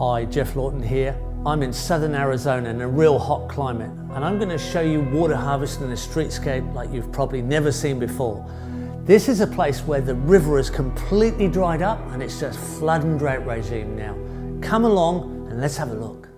Hi, Jeff Lawton here. I'm in southern Arizona in a real hot climate, and I'm going to show you water harvesting in a streetscape like you've probably never seen before. This is a place where the river is completely dried up and it's just flood and drought regime now. Come along and let's have a look.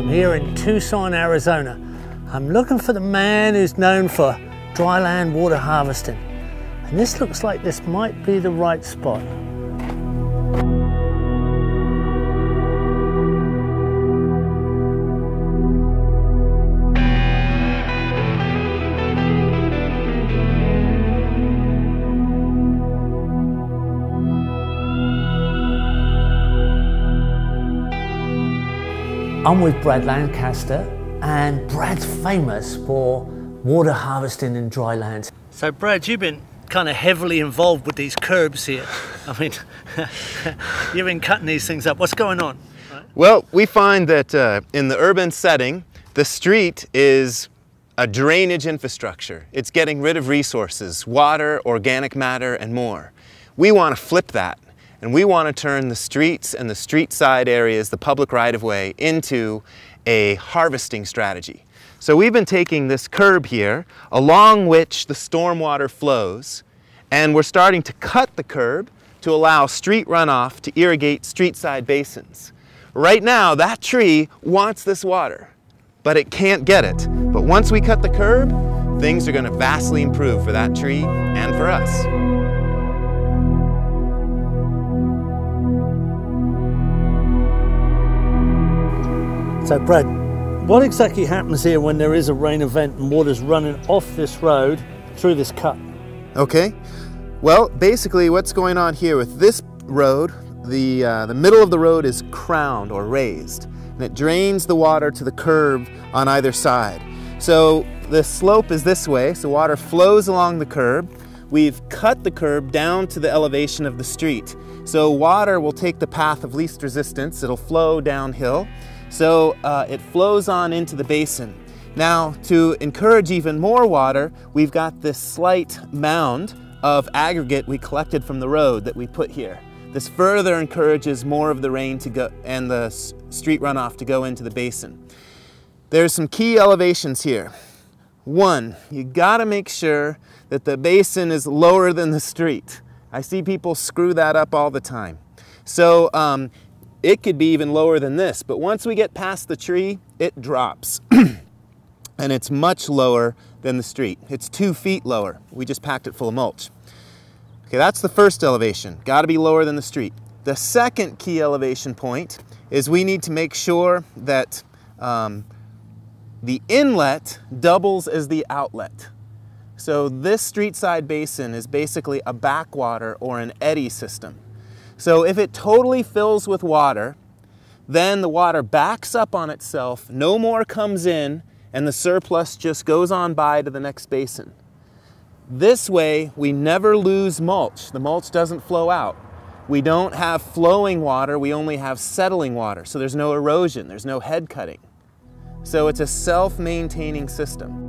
Here in Tucson, Arizona. I'm looking for the man who's known for dry land water harvesting. And this looks like this might be the right spot. I'm with Brad Lancaster, and Brad's famous for water harvesting in dry lands. So Brad, you've been kind of heavily involved with these curbs here. I mean, you've been cutting these things up. What's going on? Right? Well, we find that in the urban setting, the street is a drainage infrastructure. It's getting rid of resources, water, organic matter, and more. We want to flip that. And we want to turn the streets and the street side areas, the public right-of-way, into a harvesting strategy. So we've been taking this curb here, along which the stormwater flows, and we're starting to cut the curb to allow street runoff to irrigate street side basins. Right now, that tree wants this water, but it can't get it. But once we cut the curb, things are going to vastly improve for that tree and for us. So Brad, what exactly happens here when there is a rain event and water's running off this road through this cut? Okay, well basically what's going on here with this road, the middle of the road is crowned or raised, and it drains the water to the curb on either side. So the slope is this way, so water flows along the curb. We've cut the curb down to the elevation of the street. So water will take the path of least resistance, it'll flow downhill. So it flows on into the basin. Now, to encourage even more water, we've got this slight mound of aggregate we collected from the road that we put here. This further encourages more of the rain to go and the street runoff to go into the basin. There's some key elevations here. One, you gotta make sure that the basin is lower than the street. I see people screw that up all the time. So it could be even lower than this, but once we get past the tree, it drops. And it's much lower than the street. It's 2 feet lower. We just packed it full of mulch. Okay, that's the first elevation. Got to be lower than the street. The second key elevation point is we need to make sure that the inlet doubles as the outlet. So this street side basin is basically a backwater or an eddy system. So if it totally fills with water, then the water backs up on itself, no more comes in, and the surplus just goes on by to the next basin. This way, we never lose mulch. The mulch doesn't flow out. We don't have flowing water, we only have settling water. So there's no erosion, there's no head cutting. So it's a self-maintaining system.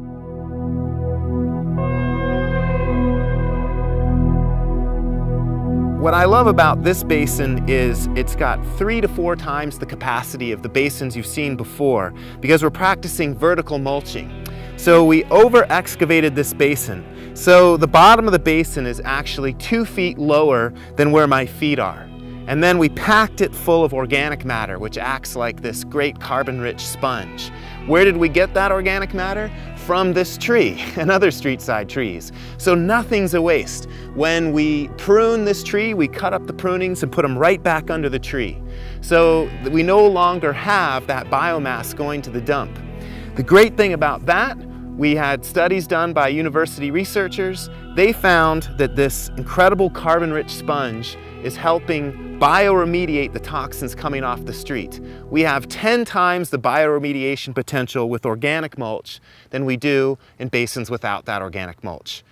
What I love about this basin is it's got 3 to 4 times the capacity of the basins you've seen before because we're practicing vertical mulching. So we over-excavated this basin. So the bottom of the basin is actually 2 feet lower than where my feet are. And then we packed it full of organic matter, which acts like this great carbon-rich sponge. Where did we get that organic matter? From this tree and other street side trees. So nothing's a waste. When we prune this tree, we cut up the prunings and put them right back under the tree. So we no longer have that biomass going to the dump. The great thing about that, we had studies done by university researchers. They found that this incredible carbon-rich sponge is helping bioremediate the toxins coming off the street. We have 10 times the bioremediation potential with organic mulch than we do in basins without that organic mulch.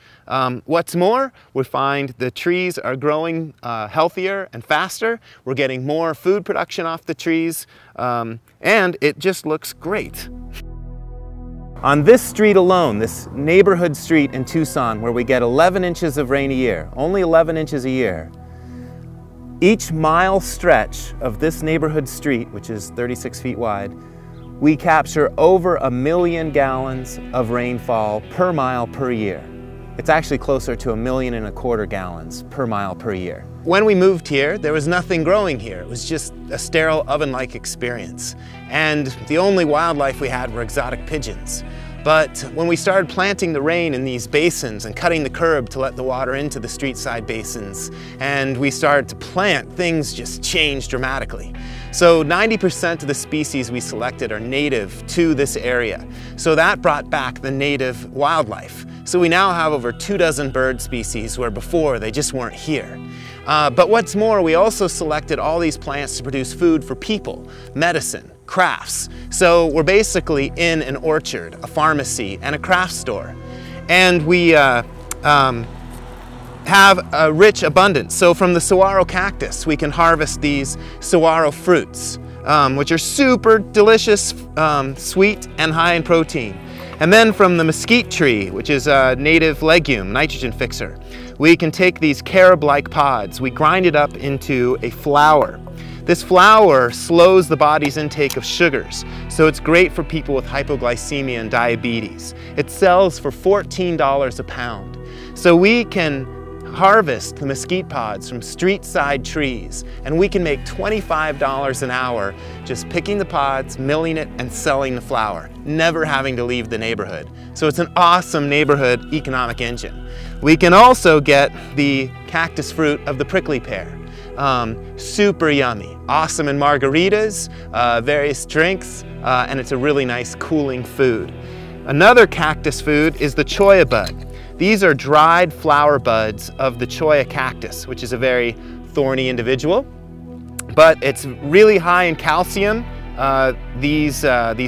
What's more, we find the trees are growing healthier and faster. We're getting more food production off the trees, and it just looks great. On this street alone, this neighborhood street in Tucson, where we get 11 inches of rain a year, only 11 inches a year, each mile stretch of this neighborhood street, which is 36 feet wide, we capture over 1 million gallons of rainfall per mile per year. It's actually closer to 1.25 million gallons per mile per year. When we moved here, there was nothing growing here. It was just a sterile oven-like experience. And the only wildlife we had were exotic pigeons. But when we started planting the rain in these basins and cutting the curb to let the water into the street side basins, and we started to plant, things just changed dramatically. So 90% of the species we selected are native to this area. So that brought back the native wildlife. So we now have over 24 bird species where before they just weren't here. But what's more, we also selected all these plants to produce food for people, medicine, crafts. So we're basically in an orchard, a pharmacy, and a craft store. And we have a rich abundance. So from the saguaro cactus, we can harvest these saguaro fruits, which are super delicious, sweet, and high in protein. And then from the mesquite tree, which is a native legume, nitrogen fixer, we can take these carob-like pods, we grind it up into a flour. This flour slows the body's intake of sugars, so it's great for people with hypoglycemia and diabetes. It sells for $14 a pound. So we can harvest the mesquite pods from street side trees, and we can make $25 an hour just picking the pods, milling it, and selling the flour, never having to leave the neighborhood. So it's an awesome neighborhood economic engine. We can also get the cactus fruit of the prickly pear. Super yummy, awesome in margaritas, various drinks, and it's a really nice cooling food. Another cactus food is the cholla bud. These are dried flower buds of the cholla cactus, which is a very thorny individual, but it's really high in calcium, these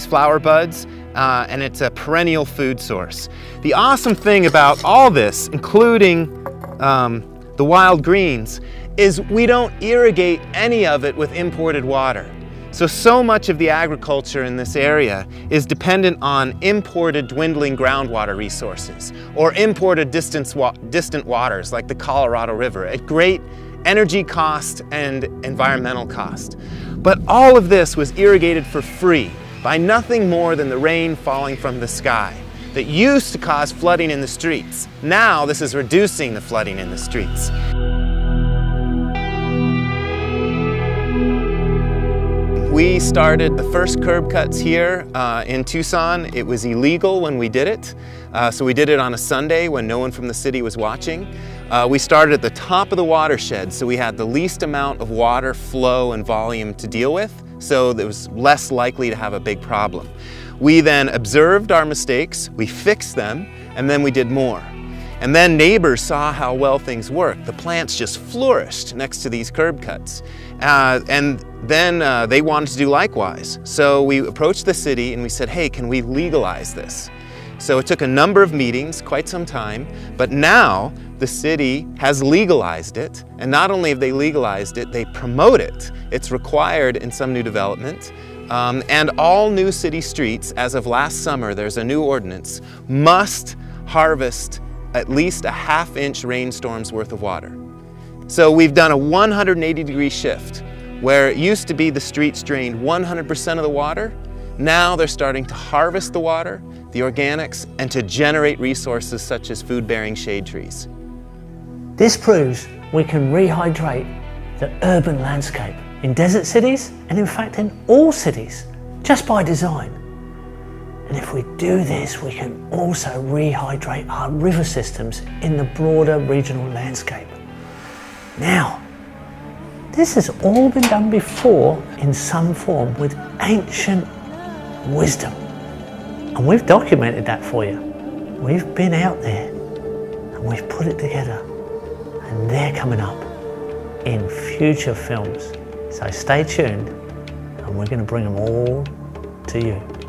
flower buds, and it's a perennial food source. The awesome thing about all this, including the wild greens, is we don't irrigate any of it with imported water. So much of the agriculture in this area is dependent on imported dwindling groundwater resources or imported distant waters like the Colorado River at great energy cost and environmental cost. But all of this was irrigated for free by nothing more than the rain falling from the sky that used to cause flooding in the streets. Now this is reducing the flooding in the streets. We started the first curb cuts here in Tucson. It was illegal when we did it, so we did it on a Sunday when no one from the city was watching. We started at the top of the watershed, so we had the least amount of water flow and volume to deal with, so it was less likely to have a big problem. We then observed our mistakes, we fixed them, and then we did more. And then neighbors saw how well things worked. The plants just flourished next to these curb cuts. And then they wanted to do likewise. So we approached the city and we said, hey, can we legalize this? So it took a number of meetings, quite some time, but now the city has legalized it. And not only have they legalized it, they promote it. It's required in some new development. And all new city streets, as of last summer, there's a new ordinance, must harvest at least a half-inch rainstorm's worth of water. So we've done a 180-degree shift. Where it used to be the streets drained 100% of the water, now they're starting to harvest the water, the organics, and to generate resources such as food-bearing shade trees. This proves we can rehydrate the urban landscape in desert cities, and in fact in all cities, just by design. And if we do this, we can also rehydrate our river systems in the broader regional landscape. Now, this has all been done before in some form with ancient wisdom. And we've documented that for you. We've been out there and we've put it together. And they're coming up in future films. So stay tuned and we're going to bring them all to you.